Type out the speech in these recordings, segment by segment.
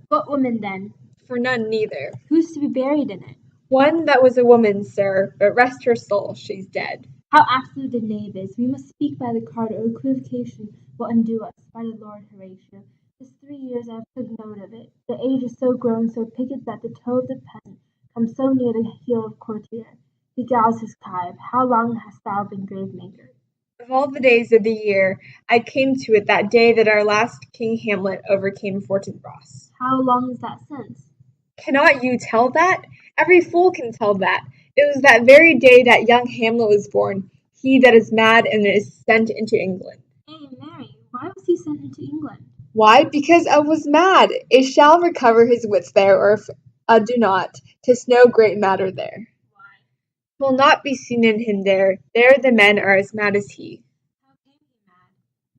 What woman then? For none neither. Who's to be buried in it? One that was a woman, sir, but rest her soul, she's dead. How absolute the knave is! We must speak by the card, or equivocation will undo us. By the Lord, Horatio, this 3 years I have took note of it. The age is so grown, so picked that the toe of the peasant comes so near the heel of courtier. He galls his kive. How long hast thou been grave maker? Of all the days of the year, I came to it that day that our last King Hamlet overcame Fortinbras. How long is that since? Cannot you tell that? Every fool can tell that. It was that very day that young Hamlet was born, he that is mad and is sent into England. Nay, Mary, why was he sent into England? Why? Because I was mad. It shall recover his wits there, or if do not, 'tis no great matter there. Why? 'Twill not be seen in him there. There the men are as mad as he. How came he mad?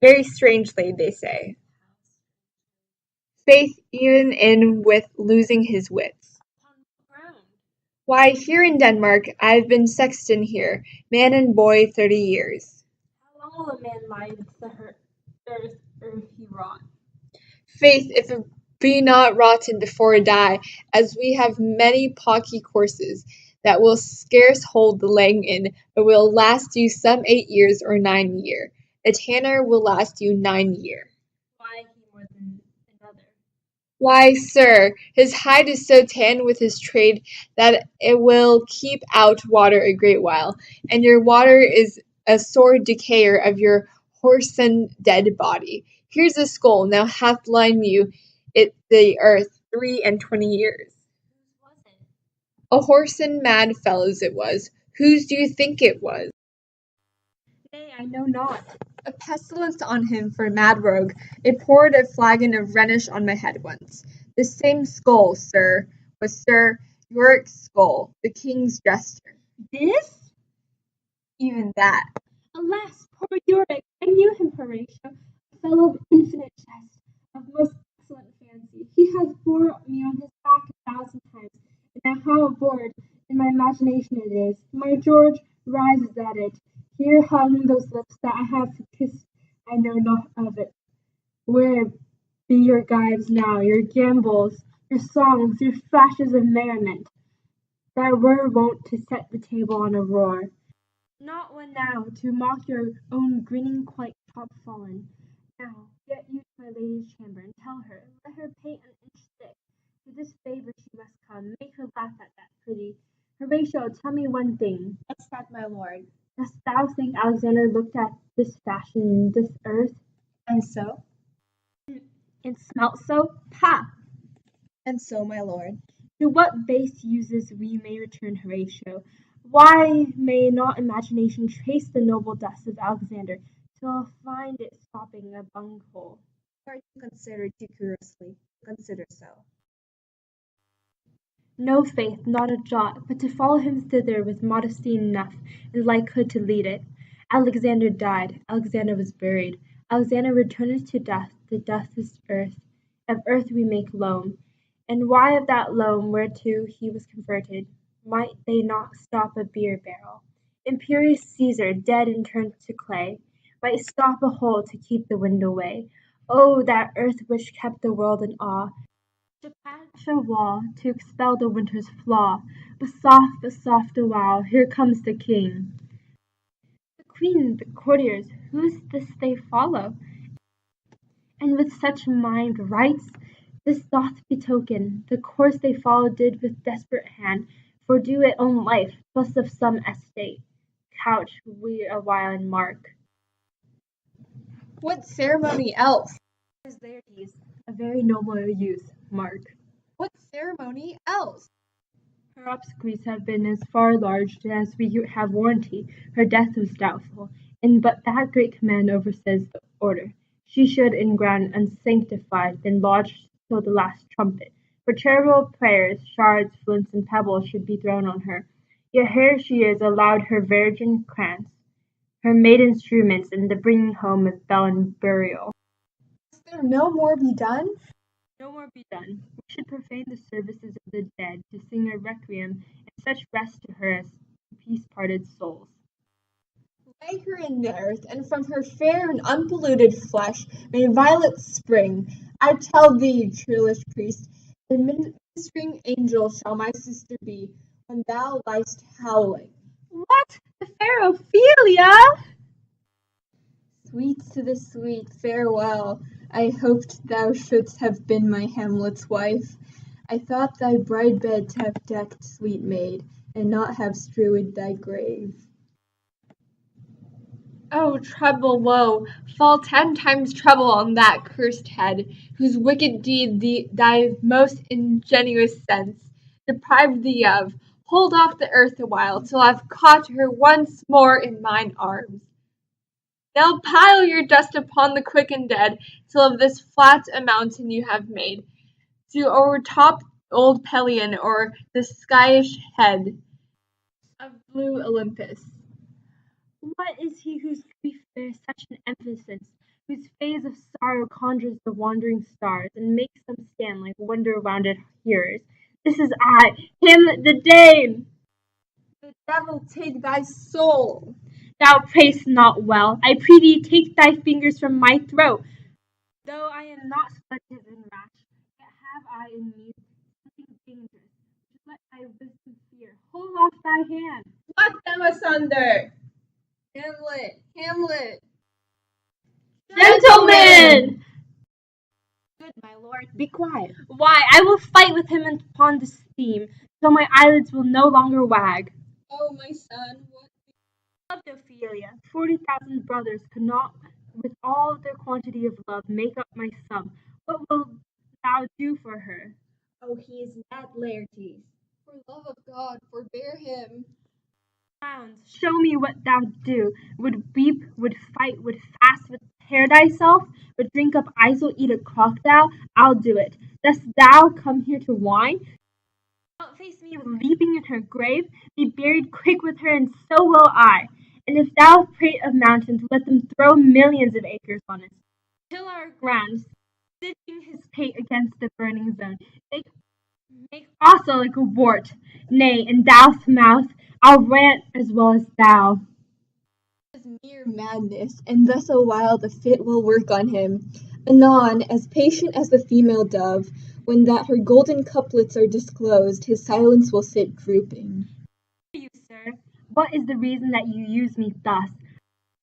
Very strangely, they say. Faith, even in with losing his wits. Upon what ground? Why, here in Denmark, I've been sexton here, man and boy 30 years. How long will a man lie in the earth ere he rot? Faith, if it be not rotten before it die, as we have many pocky courses, that will scarce hold the laying in, but will last you some 8 years or 9 year. A tanner will last you 9 year. Why he more than another? Why, sir, his hide is so tanned with his trade that it will keep out water a great while, and your water is a sore decayer of your whoreson dead body. Here's a skull now hath lain you it the earth 23 years. Whose was it? A whoreson mad fellow's it was. Whose do you think it was? Nay, I know not. A pestilence on him for a mad rogue. It poured a flagon of Rhenish on my head once. This same skull, sir, was Sir Yorick's skull, the king's jester. This? Even that. Alas, poor Yorick! I knew him, Horatio, a fellow of infinite jest, of most excellent fancy. He has bore me on his back 1,000 times, and now how abhorred in my imagination it is! My George rises at it. Here hung those lips that I have kissed, I know not of it. Where be your gyves now, your gambols, your songs, your flashes of merriment, that were wont to set the table on a roar? Not one now, to mock your own grinning quite top-fallen. Now, get you to my lady's chamber, and tell her, let her pay an inch thick. To this favour she must come, make her laugh at that pretty. Horatio, tell me one thing. What's that, my lord? Dost thou think Alexander looked at this fashion, this earth, And so? and smelt so? Pah! And so, my lord. To what base uses we may return, Horatio. Why may not imagination trace the noble dust of Alexander till find it stopping a bunghole? Are to consider too curiously. Consider so. No faith, not a jot, but to follow him thither with modesty enough, and likehood to lead it. Alexander died, Alexander was buried, Alexander returneth to death, the death is earth, of earth we make loam. And why of that loam whereto he was converted, might they not stop a beer barrel? Imperious Caesar, dead and turned to clay, might stop a hole to keep the wind away. Oh, that earth which kept the world in awe! To patch a wall, to expel the winter's flaw, but soft a while, here comes the king. The queen, the courtiers, who's this they follow? And with such mind rights, this doth betoken, the course they follow did with desperate hand fordo it own life, plus of some estate. Couch we a while and mark. What ceremony else? Is Laertes, a very noble youth, mark. What ceremony else? Her obsequies have been as far enlarged as we have warranty. Her death was doubtful, and but that great command oversays the order. She should in ground unsanctified then lodged till the last trumpet. For charitable prayers, shards, flints, and pebbles should be thrown on her. Yet here she is allowed her virgin krantz, her maiden instruments, and the bringing home of bell and burial. Must there no more be done? No more be done. We should profane the services of the dead to sing a requiem and such rest to her as peace-parted souls. Lay her in the earth, and from her fair and unpolluted flesh may violets spring. I tell thee, churlish priest, A ministering angel shall my sister be, when thou liest howling. What? The fair Ophelia? Sweet to the sweet, farewell. I hoped thou shouldst have been my Hamlet's wife. I thought thy bride bed to have decked, sweet maid, and not have strewed thy grave. Oh, treble woe, fall 10 times treble on that cursed head, whose wicked deed thy most ingenuous sense deprived thee of. Hold off the earth awhile, till I've caught her once more in mine arms. Now pile your dust upon the quick and dead, till of this flat a mountain you have made, to o'ertop old Pelion, or the skyish head of blue Olympus. What is he whose grief bears such an emphasis, whose phase of sorrow conjures the wandering stars, and makes them stand like wonder-wounded hearers? This is I, Hamlet the Dane! The devil take thy soul! Thou pray'st not well. I pray thee take thy fingers from my throat. Though I am not splendid and rash, yet have I in me something dangerous, which let thy wisdom fear. Hold off thy hand. Pluck them asunder! Hamlet, Hamlet! Gentlemen! Good my lord, be quiet. Why, I will fight with him upon this theme, till my eyelids will no longer wag. Oh, my son, what? Loved Ophelia, 40,000 brothers could not, with all their quantity of love, make up my sum. What wilt thou do for her? Oh, he is mad, Laertes. For love of God, forbear him. Clowns, show me what thou do. Would weep, would fight, would fast, would tear thyself, would drink up Isel, eat a crocodile? I'll do it. Dost thou come here to whine? Outface me with leaping in her grave, be buried quick with her, and so will I. And if thou prate of mountains, let them throw millions of acres on us. Till our ground, stitching his pate against the burning zone, make also like a wart. Nay, in thou's mouth, I'll rant as well as thou. It is mere madness, and thus a while the fit will work on him. Anon, as patient as the female dove, when that her golden couplets are disclosed, his silence will sit drooping. You, sir, what is the reason that you use me thus?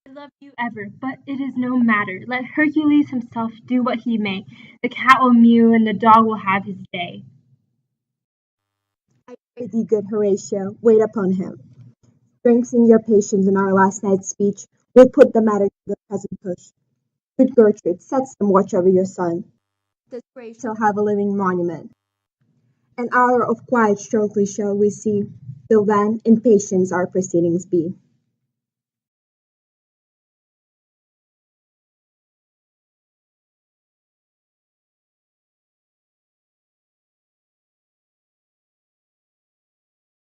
I love you ever, but it is no matter. Let Hercules himself do what he may. The cat will mew and the dog will have his day. I pray thee, good Horatio, wait upon him. Strengthen your patience in our last night's speech. We'll put the matter to the present push. Good Gertrude, set some watch over your son. This grave shall have a living monument. An hour of quiet shortly shall we see. Till then, in patience our proceedings be.